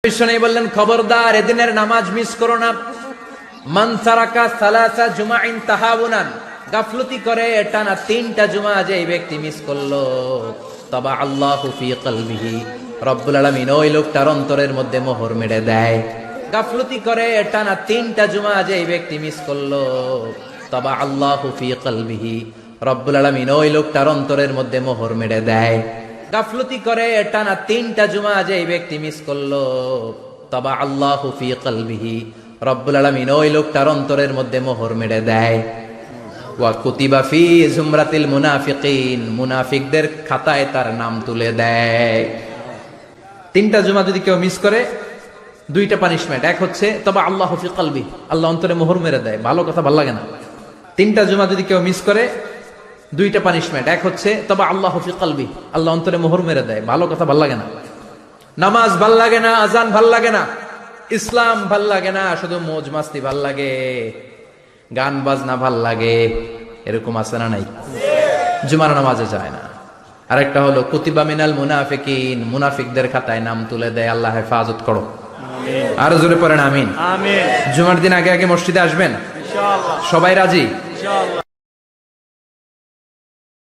বিশ্বনবী বললেন, খবরদার এদিনের নামাজ মিস করো না। মান তারাকা সালাসা জুমাইন তাহাউনান, গাফলতি করে টানা 3টা জুমা যে ব্যক্তি মিস করলো, তবা আল্লাহু ফি কলবিহি, রব্বুল আলামিন ওই লোকটার অন্তরের মধ্যে মোহর মেরে দেয়। গাফলতি করে টানা 3টা জুমা যে ব্যক্তি মিস করলো, তবা আল্লাহু ফি কলবিহি, রব্বুল আলামিন ওই লোকটার অন্তরের মধ্যে মোহর মেরে দেয়। গাফলতি করে টানা 3টা জুমা যে ব্যক্তি মিস করলো, তবা আল্লাহু ফি কলবিহি, রব্বুল আলামিন ওই লোকটার অন্তরের মধ্যে মোহর মেরে দেয়। ওয়া কুতিবা ফি জুমরাতিল মুনাফিকিন, মুনাফিকদের খাতায় তার নাম তুলে দেয়। 3টা জুমা যদি কেউ মিস করে, 2টা পানিশমেন্ট। এক হচ্ছে তবা আল্লাহু ফি কলবি, আল্লাহ অন্তরে মোহর মেরে দেয়, ভালো কথা ভালো লাগে না। 3টা জুমা যদি কেউ মিস করে, 2টা পানিশমেন্ট। এক হচ্ছে তবা আল্লাহু ফি কলবি, আল্লাহ অন্তরে মোহর মেরে দেয়, ভালো কথা ভালো লাগে না। নামাজ ভাল লাগে না, আজান ভাল লাগে না, ইসলাম ভাল লাগে না, শুধু মৌজ মাস্তি ভাল লাগে, গান বাজনা ভাল লাগে, এরকম আছে না নাই? জুমার নামাজে যায় না। আরেকটা হলো কুতিবা মিনাল মুনাফিকিন, মুনাফিকদের খাতায় নাম তুলে দেয়। আল্লাহ হেফাজত করো, আরো জোরে পড়েন আমিন। আমিন। জুমার দিন আগে আগে মসজিদে আসবেন, ইনশাআল্লাহ। সবাই রাজি? ইনশাআল্লাহ।